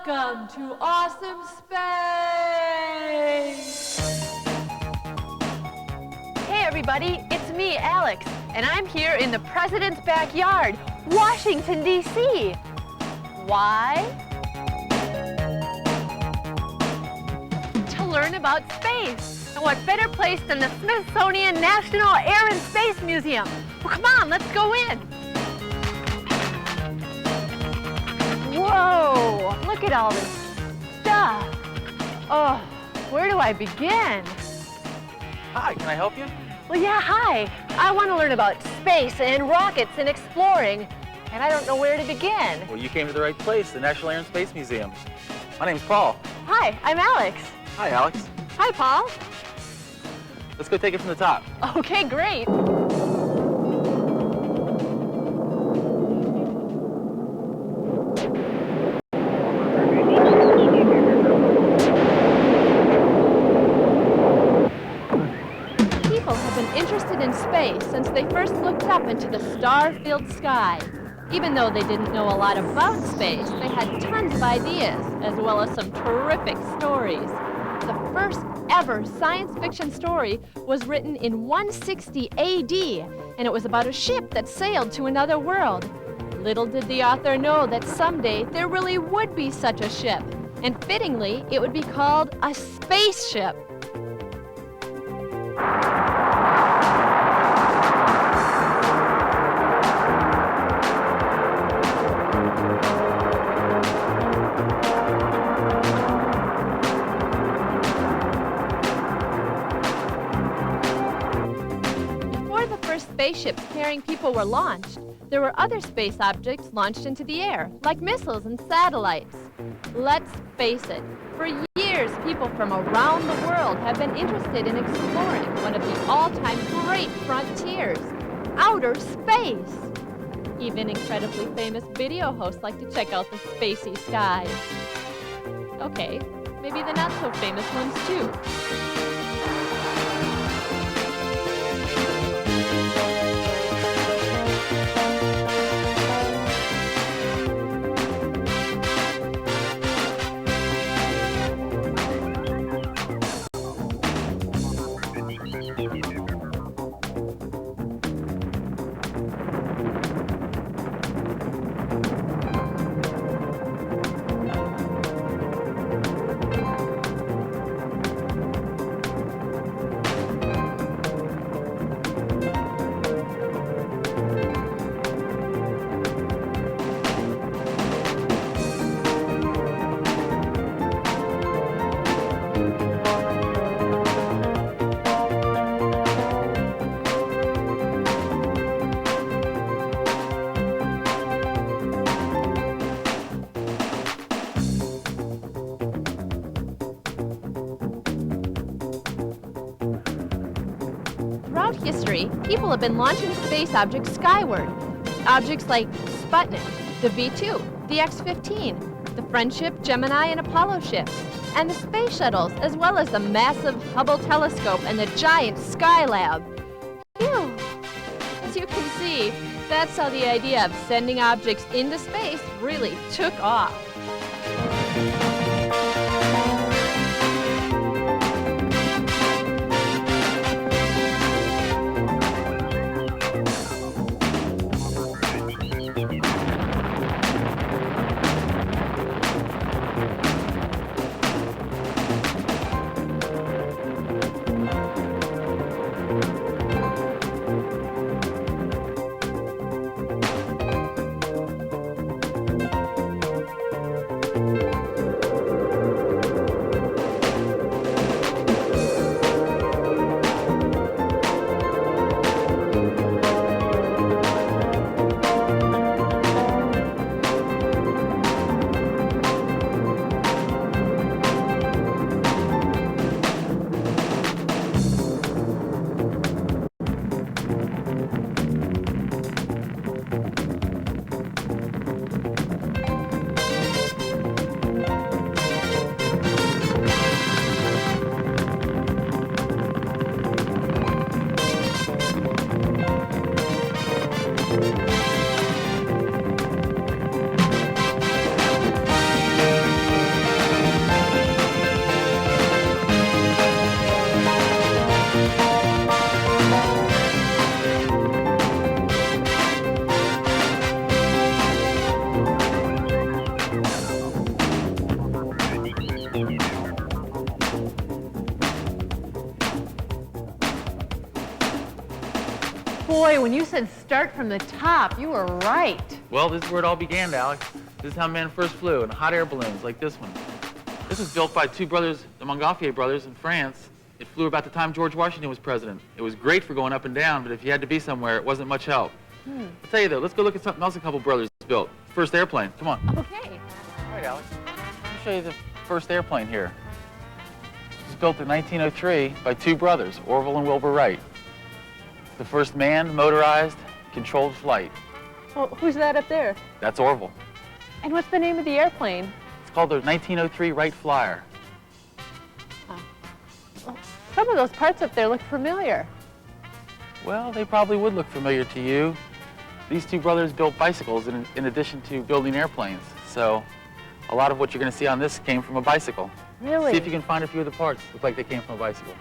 Welcome to Awesome Space! Hey everybody, it's me, Alex, and I'm here in the President's backyard, Washington, D.C. Why? To learn about space. And what better place than the Smithsonian National Air and Space Museum? Well, come on, let's go in. Whoa, look at all this stuff. Oh, where do I begin? Hi, can I help you? Well, yeah, hi. I want to learn about space and rockets and exploring, and I don't know where to begin. Well, you came to the right place, the National Air and Space Museum. My name's Paul. Hi, I'm Alex. Hi, Alex. Hi, Paul. Let's go take it from the top. Okay, great. Interested in space since they first looked up into the star-filled sky. Even though they didn't know a lot about space, they had tons of ideas, as well as some terrific stories. The first ever science fiction story was written in 160 AD, and it was about a ship that sailed to another world. Little did the author know that someday there really would be such a ship, and fittingly, it would be called a spaceship. Spaceships carrying people were launched, there were other space objects launched into the air, like missiles and satellites. Let's face it, for years people from around the world have been interested in exploring one of the all-time great frontiers, outer space. Even incredibly famous video hosts like to check out the spacey skies. Okay, maybe the not-so-famous ones too. Throughout history, people have been launching space objects skyward. Objects like Sputnik, the V2, the X-15, the Friendship, Gemini, and Apollo ships, and the space shuttles, as well as the massive Hubble telescope and the giant Skylab. Phew! As you can see, that's how the idea of sending objects into space really took off. Boy, when you said start from the top, you were right. Well, this is where it all began, Alex. This is how men first flew in hot air balloons like this one. This was built by two brothers, the Montgolfier brothers in France. It flew about the time George Washington was president. It was great for going up and down, but if you had to be somewhere, it wasn't much help. I'll tell you though, let's go look at something else a couple brothers built. First airplane, come on. Okay. All right, Alex. Let me show you the first airplane here. It was built in 1903 by two brothers, Orville and Wilbur Wright. The first manned, motorized, controlled flight. Well, who's that up there? That's Orville. And what's the name of the airplane? It's called the 1903 Wright Flyer. Well, some of those parts up there look familiar. Well, they probably would look familiar to you. These two brothers built bicycles in addition to building airplanes. So a lot of what you're going to see on this came from a bicycle. Really? See if you can find a few of the parts. Look like they came from a bicycle.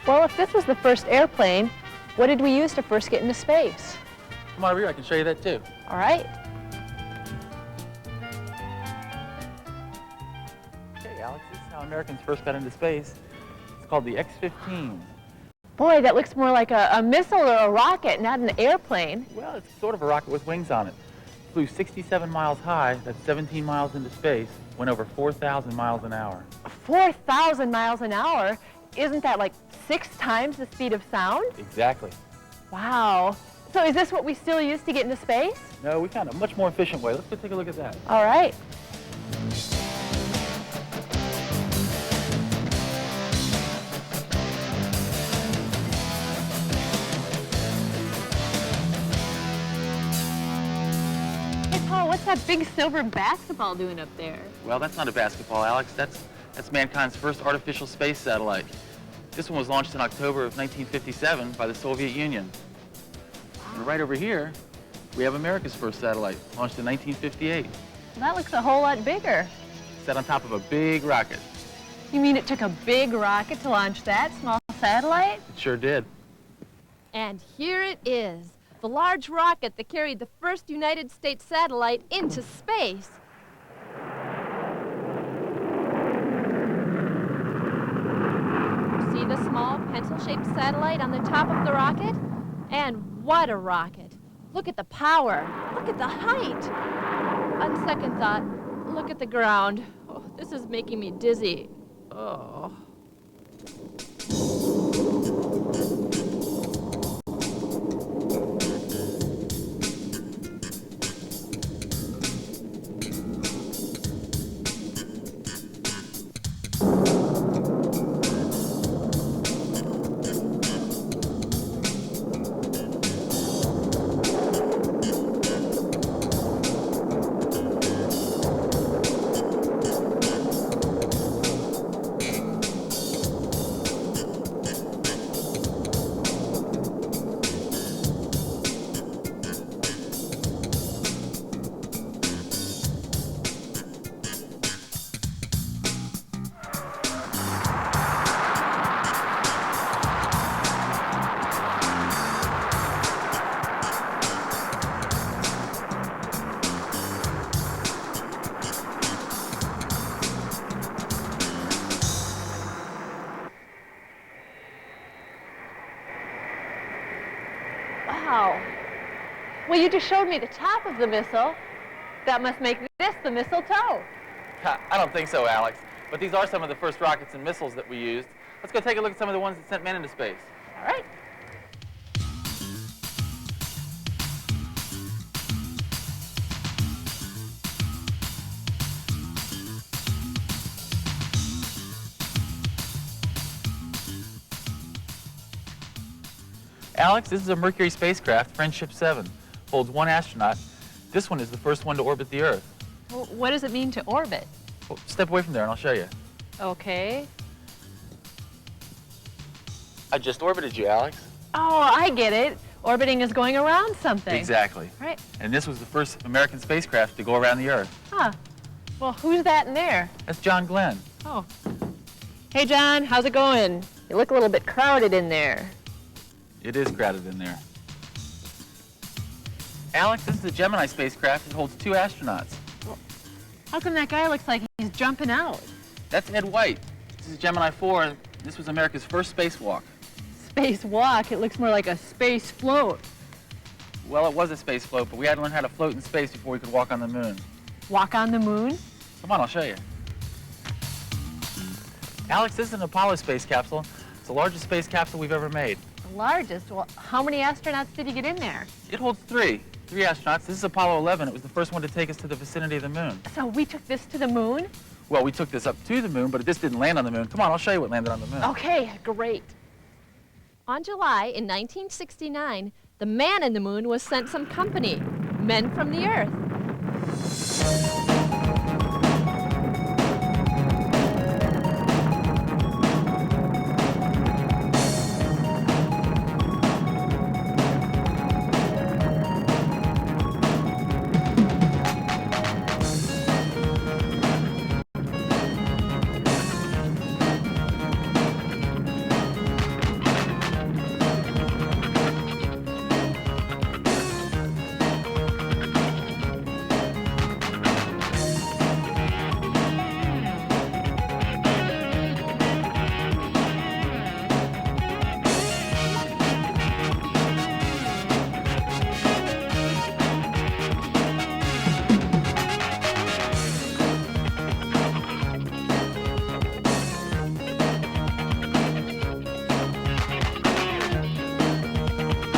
Well, if this was the first airplane, what did we use to first get into space? Come on over here, I can show you that too. All right. Okay, Alex, this is how Americans first got into space. It's called the X-15. Boy, that looks more like a missile or a rocket, not an airplane. Well, it's sort of a rocket with wings on it. It flew 67 miles high, that's 17 miles into space, went over 4,000 miles an hour. 4,000 miles an hour? Isn't that like 6 times the speed of sound? Exactly. Wow. So is this what we still use to get into space? No, we found a much more efficient way. Let's go take a look at that. All right. Hey, Paul, what's that big silver basketball doing up there? Well, that's not a basketball, Alex. That's mankind's first artificial space satellite. This one was launched in October of 1957 by the Soviet Union. And right over here, we have America's first satellite, launched in 1958. Well, that looks a whole lot bigger. Set on top of a big rocket. You mean it took a big rocket to launch that small satellite? It sure did. And here it is, the large rocket that carried the first United States satellite into space. See the small pencil-shaped satellite on the top of the rocket? And what a rocket! Look at the power. Look at the height. On second thought, look at the ground. Oh, this is making me dizzy. Oh. Wow. Well, you just showed me the top of the missile. That must make this the mistletoe. I don't think so, Alex. But these are some of the first rockets and missiles that we used. Let's go take a look at some of the ones that sent men into space. All right. Alex, this is a Mercury spacecraft, Friendship 7. Holds 1 astronaut. This one is the first one to orbit the Earth. Well, what does it mean to orbit? Well, step away from there and I'll show you. Okay. I just orbited you, Alex. Oh, I get it. Orbiting is going around something. Exactly. Right. And this was the first American spacecraft to go around the Earth. Huh. Well, who's that in there? That's John Glenn. Oh. Hey, John, how's it going? You look a little bit crowded in there. It is crowded in there. Alex, this is a Gemini spacecraft. It holds 2 astronauts. How come that guy looks like he's jumping out? That's Ed White. This is Gemini 4, and this was America's first spacewalk. Spacewalk? It looks more like a space float. Well, it was a space float, but we had to learn how to float in space before we could walk on the moon. Walk on the moon? Come on, I'll show you. Alex, this is an Apollo space capsule. It's the largest space capsule we've ever made. The largest? Well, how many astronauts did you get in there? It holds three astronauts. This is Apollo 11. It was the first one to take us to the vicinity of the moon. So we took this to the moon? Well, we took this up to the moon, but this didn't land on the moon. Come on, I'll show you what landed on the moon. Okay, great. On July in 1969, the man in the moon was sent some company, men from the Earth.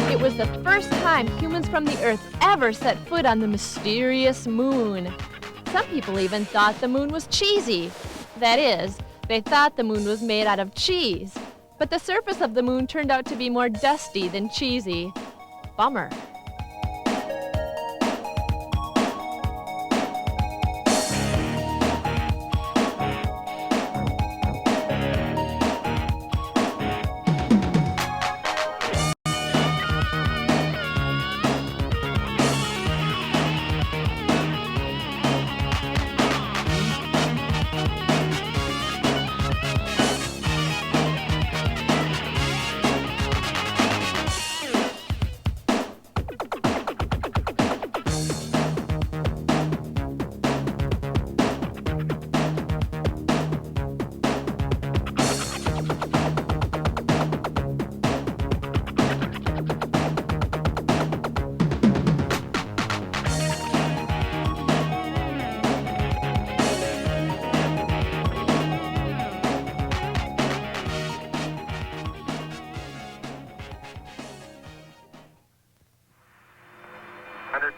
It was the first time humans from the Earth ever set foot on the mysterious moon. Some people even thought the moon was cheesy. That is, they thought the moon was made out of cheese. But the surface of the moon turned out to be more dusty than cheesy. Bummer.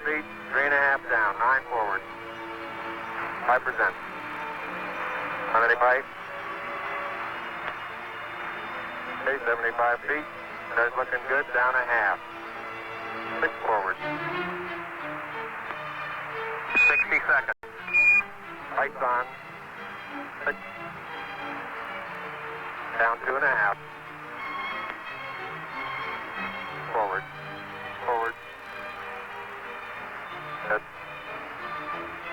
Feet, 3.5 down, 9 forward. 5%. How many pipes? Okay, 75 feet. Starts looking good, down a half. 6 forward. 60 seconds. Lights on. 6. Down 2.5. Forward. Forward. That's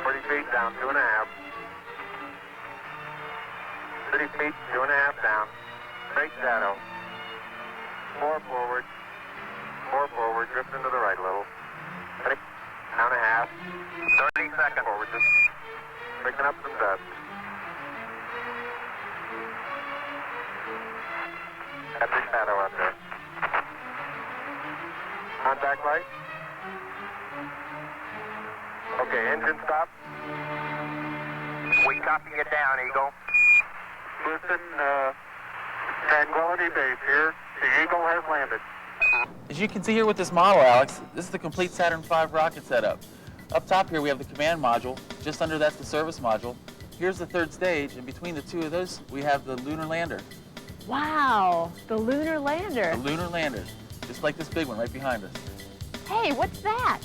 40 feet down, 2.5. 30 feet, 2.5 down. Straight shadow. 4 forward. 4 forward, drift into the right a little. 30, down a half. 30 seconds forward, just picking up some dust. That's the shadow out there. Contact light. Okay, engine stop. We copy you down, Eagle. Listen, Tranquility Base here. The Eagle has landed. As you can see here with this model, Alex, this is the complete Saturn V rocket setup. Up top here we have the command module. Just under that's the service module. Here's the third stage, and between the two of those, we have the lunar lander. Wow, the lunar lander. The lunar lander, just like this big one right behind us. Hey, what's that?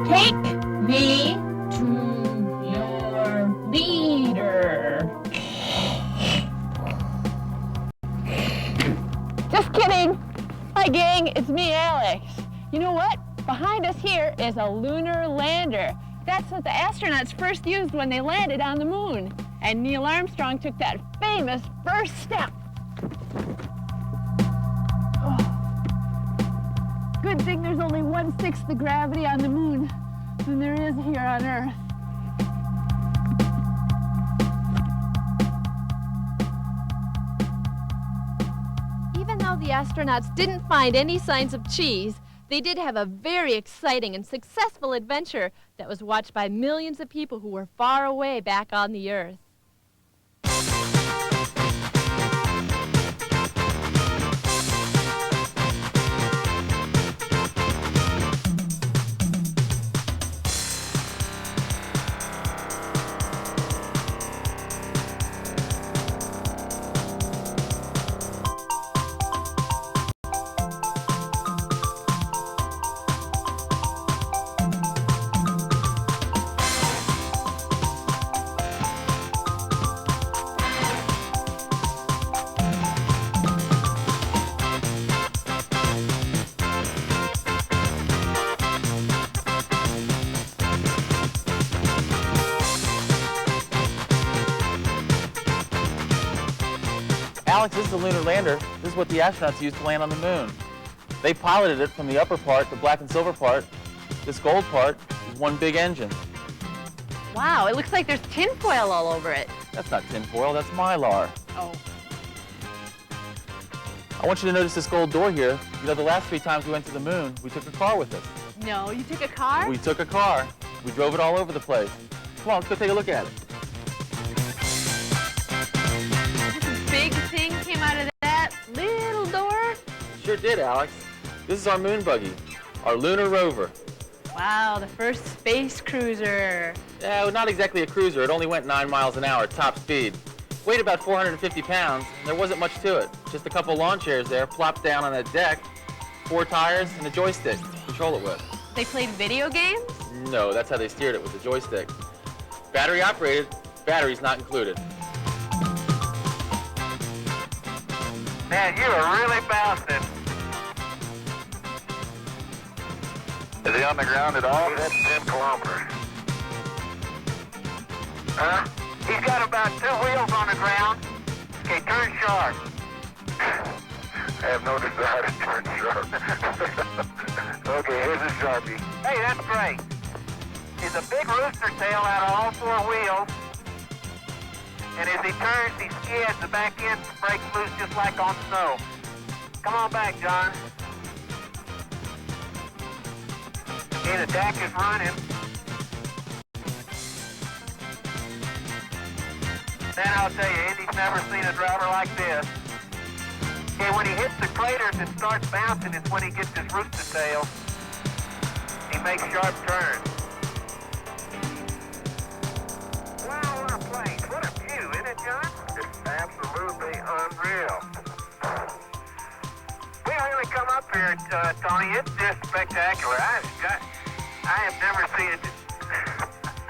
Take me to your leader. Just kidding. Hi, gang, it's me, Alex. You know what? Behind us here is a lunar lander. That's what the astronauts first used when they landed on the moon. And Neil Armstrong took that famous first step. Oh. good thing there's only 1/6 the gravity on the moon than there is here on Earth. Even though the astronauts didn't find any signs of cheese, they did have a very exciting and successful adventure that was watched by millions of people who were far away back on the Earth. Alex, this is the lunar lander. This is what the astronauts used to land on the moon. They piloted it from the upper part, the black and silver part. This gold part is one big engine. Wow, it looks like there's tinfoil all over it. That's not tinfoil, that's mylar. Oh. I want you to notice this gold door here. You know, the last 3 times we went to the moon, we took a car with us. No, you took a car? We took a car. We drove it all over the place. Come on, let's go take a look at it. This big thing came out of that little door? Sure did, Alex. This is our moon buggy, our lunar rover. Wow, the first space cruiser. Yeah, well, not exactly a cruiser. It only went 9 miles an hour, top speed. Weighed about 450 pounds, and there wasn't much to it. Just a couple lawn chairs there, plopped down on that deck, 4 tires, and a joystick to control it with. They played video games? No, that's how they steered it, with the joystick. Battery operated, batteries not included. Man, you are really bouncing. Is he on the ground at all? That's 10 kilometers. Huh? He's got about 2 wheels on the ground. Okay, turn sharp. I have no desire to turn sharp. Okay, here's a Sharpie. Hey, that's great. He's a big rooster tail out of all 4 wheels. And as he turns, he skids, the back end breaks loose just like on snow. Come on back, John. Okay, the deck is running. Man, I'll tell you, Andy's never seen a driver like this. Okay, when he hits the craters and starts bouncing, it's when he gets his rooster tail. He makes sharp turns. Wow, what a place. What a view, isn't it, John? It's absolutely unreal. We really come up here, Tony. It's just spectacular. I have never seen it.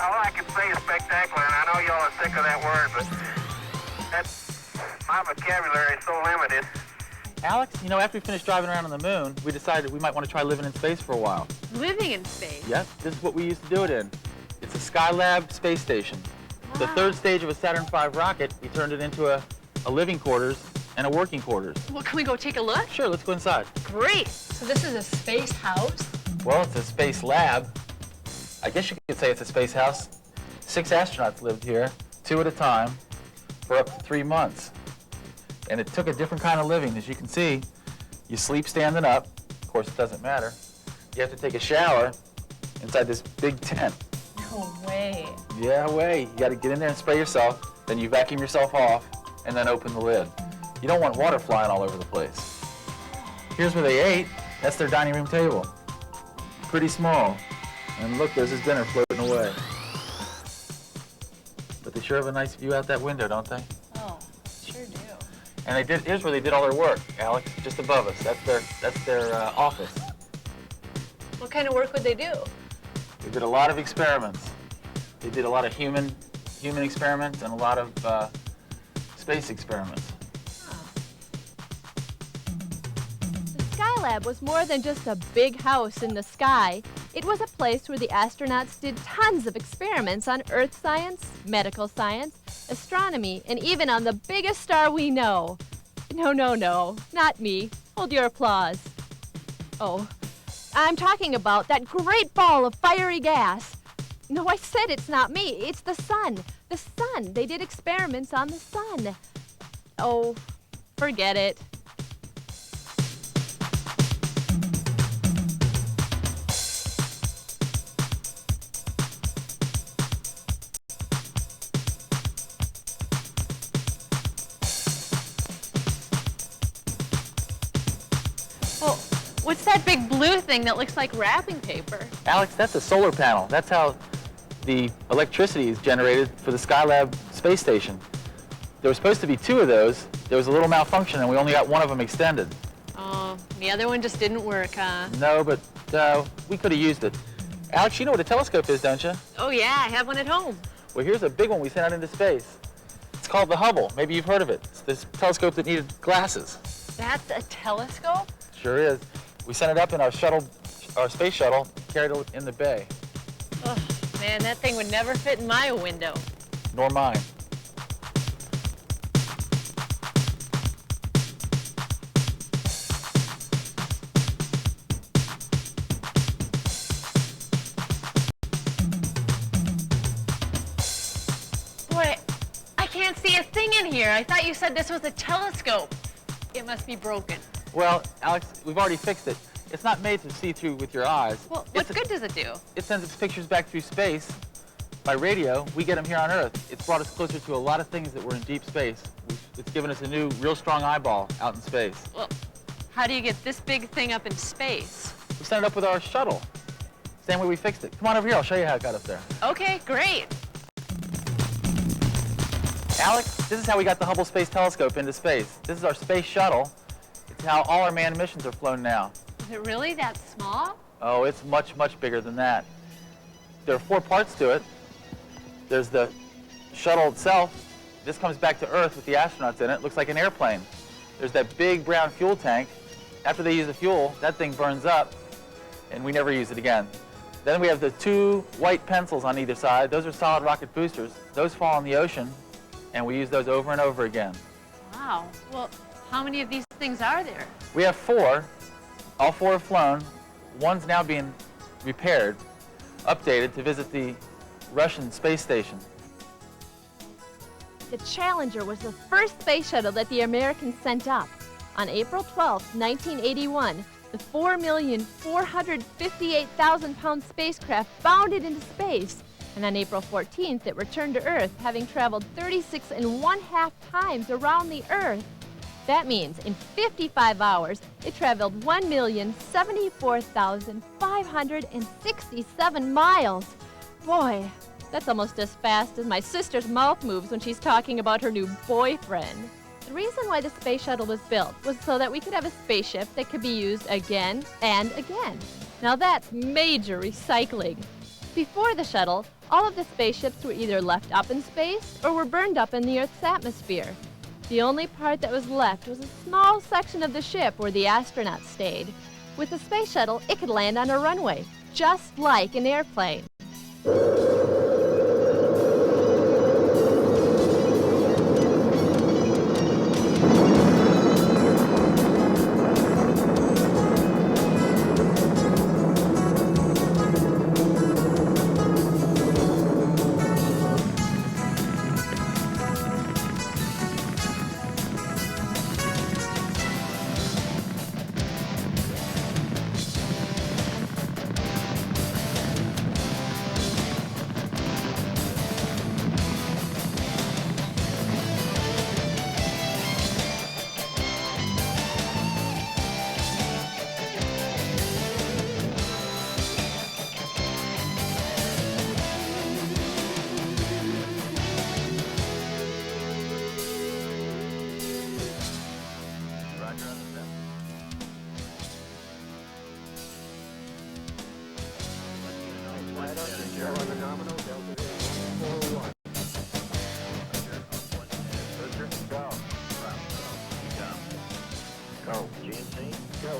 All I can say is spectacular, and I know y'all are sick of that word, but my vocabulary is so limited. Alex, you know, after we finished driving around on the moon, we decided we might want to try living in space for a while. Living in space? Yes, this is what we used to do it in. It's a Skylab space station. Wow. The 3rd stage of a Saturn V rocket, we turned it into a living quarters and a working quarters. Well, can we go take a look? Sure, let's go inside. Great. So this is a space house? Well, it's a space lab. I guess you could say it's a space house. 6 astronauts lived here, 2 at a time, for up to 3 months. And it took a different kind of living. As you can see, you sleep standing up. Of course, it doesn't matter. You have to take a shower inside this big tent. No way. Yeah, way. You got to get in there and spray yourself, then you vacuum yourself off, and then open the lid. You don't want water flying all over the place. Here's where they ate. That's their dining room table. Pretty small. And look, there's his dinner floating away. But they sure have a nice view out that window, don't they? Oh, sure do. And here's where they did all their work, Alex, just above us. That's their office. What kind of work would they do? They did a lot of experiments. They did a lot of human experiments and a lot of space experiments. The Skylab was more than just a big house in the sky. It was a place where the astronauts did tons of experiments on Earth science, medical science, astronomy, and even on the biggest star we know. No, not me. Hold your applause. Oh, I'm talking about that great ball of fiery gas. No, I said it's not me. It's the sun. The sun. They did experiments on the sun. Oh, forget it. Oh, what's that big blue thing that looks like wrapping paper? Alex, that's a solar panel. That's how the electricity is generated for the Skylab space station. There were supposed to be 2 of those. There was a little malfunction, and we only got one of them extended. Oh, the other one just didn't work, huh? No, but we could have used it. Alex, you know what a telescope is, don't you? Oh, yeah, I have one at home. Well, here's a big one we sent out into space. It's called the Hubble. Maybe you've heard of it. It's this telescope that needed glasses. That's a telescope? Sure is. We sent it up in our space shuttle, carried it in the bay. Oh, man, that thing would never fit in my window. Nor mine. Boy, I can't see a thing in here. I thought you said this was a telescope. It must be broken. Well, Alex, we've already fixed it. It's not made to see through with your eyes. Well, what good does it do? It sends its pictures back through space by radio. We get them here on Earth. It's brought us closer to a lot of things that were in deep space. It's given us a new, real strong eyeball out in space. Well, how do you get this big thing up in space? We sent it up with our shuttle. Same way we fixed it. Come on over here, I'll show you how it got up there. Okay, great. Alex, this is how we got the Hubble Space Telescope into space. This is our space shuttle. It's how all our manned missions are flown now. Is it really that small? Oh, it's much, much bigger than that. There are 4 parts to it. There's the shuttle itself. This comes back to Earth with the astronauts in it. It looks like an airplane. There's that big brown fuel tank. After they use the fuel, that thing burns up, and we never use it again. Then we have the 2 white pencils on either side. Those are solid rocket boosters. Those fall in the ocean, and we use those over and over again. Wow. Well, how many of these things are there? We have 4. All 4 have flown. One's now being repaired, updated to visit the Russian space station. The Challenger was the first space shuttle that the Americans sent up. On April 12, 1981, the 4,458,000-pound spacecraft bounded into space. And on April 14th, it returned to Earth, having traveled 36½ times around the Earth. That means in 55 hours, it traveled 1,074,567 miles. Boy, that's almost as fast as my sister's mouth moves when she's talking about her new boyfriend. The reason why the space shuttle was built was so that we could have a spaceship that could be used again and again. Now that's major recycling. Before the shuttle, all of the spaceships were either left up in space or were burned up in the Earth's atmosphere. The only part that was left was a small section of the ship where the astronauts stayed. With the space shuttle, it could land on a runway, just like an airplane. Go. GNC, go.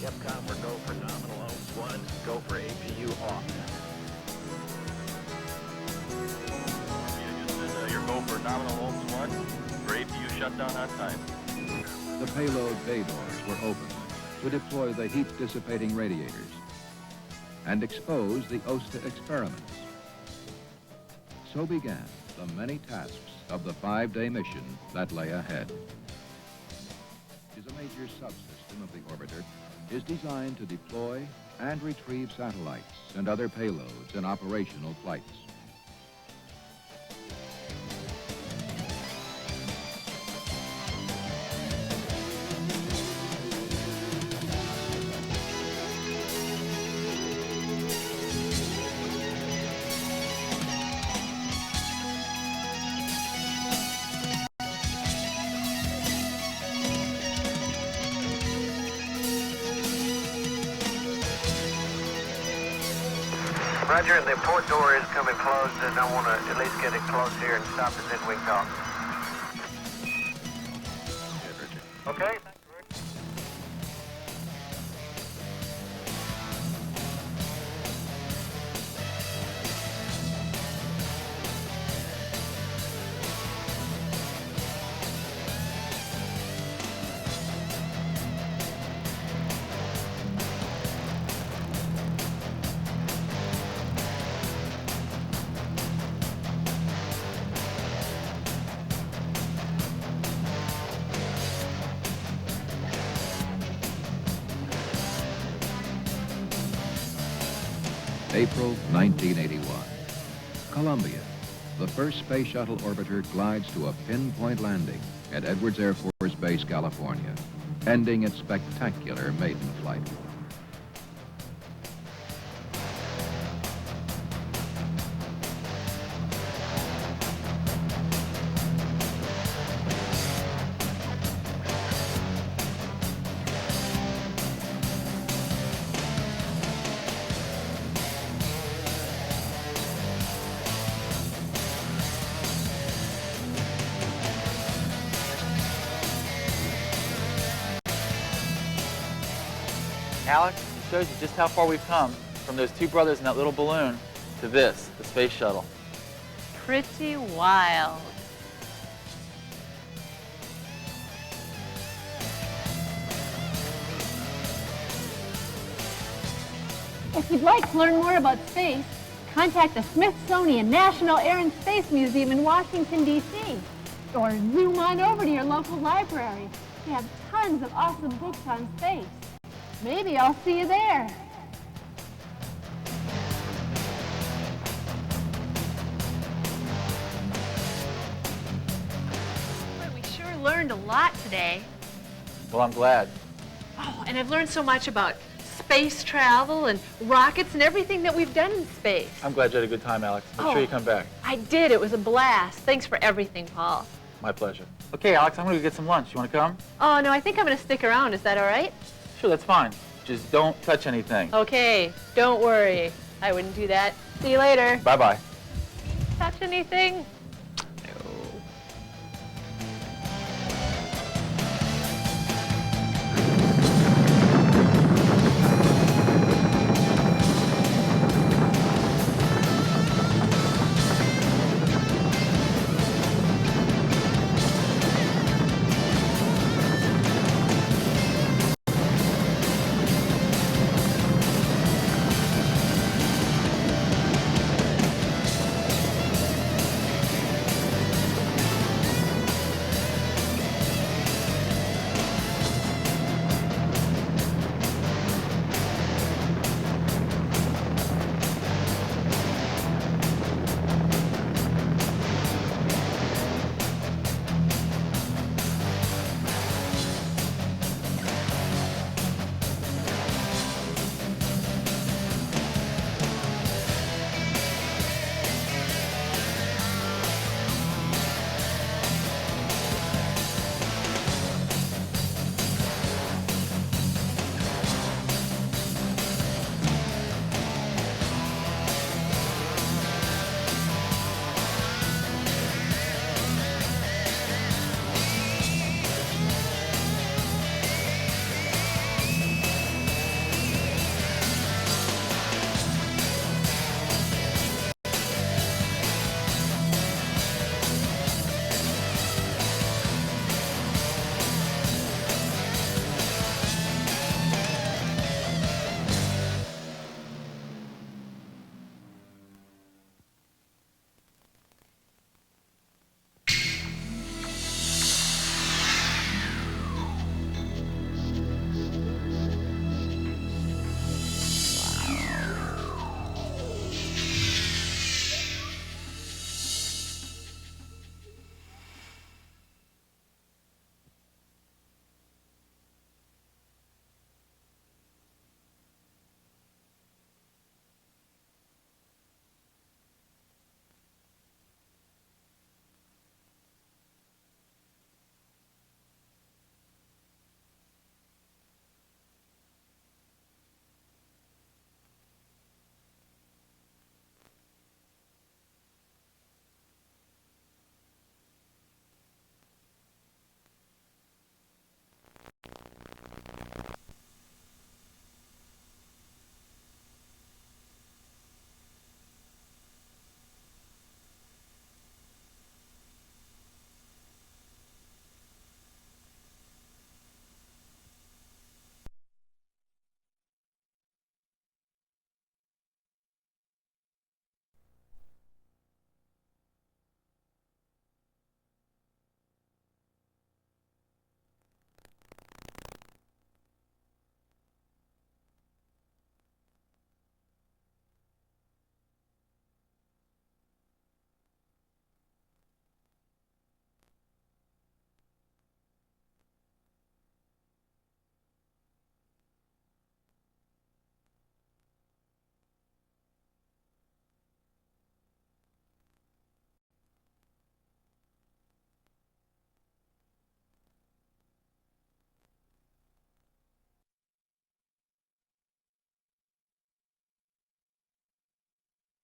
Capcom for go for nominal ohms 1, go for APU off. Your go for nominal ohms 1, for APU shutdown on time. The payload bay doors were opened. to deploy the heat-dissipating radiators and expose the OSTA experiments. So began the many tasks of the 5-day mission that lay ahead. A major subsystem of the orbiter is designed to deploy and retrieve satellites and other payloads in operational flights. Roger, the port door is coming closed, and I want to at least get it close here and stop, and then we can talk. Okay. April 1981. Columbia, the first space shuttle orbiter glides to a pinpoint landing at Edwards Air Force Base, California, ending its spectacular maiden flight. Alex, it shows you just how far we've come from those two brothers in that little balloon to this, the space shuttle. Pretty wild. If you'd like to learn more about space, contact the Smithsonian National Air and Space Museum in Washington, D.C. Or zoom on over to your local library. They have tons of awesome books on space. Maybe I'll see you there. Boy, we sure learned a lot today. Well, I'm glad. Oh, and I've learned so much about space travel and rockets and everything that we've done in space. I'm glad you had a good time, Alex. Make sure you come back. I did. It was a blast. Thanks for everything, Paul. My pleasure. Okay, Alex, I'm going to go get some lunch. You want to come? Oh, no, I think I'm going to stick around. Is that all right? Sure, that's fine. Just don't touch anything. Okay, don't worry. I wouldn't do that. See you later. Bye-bye. Touch anything?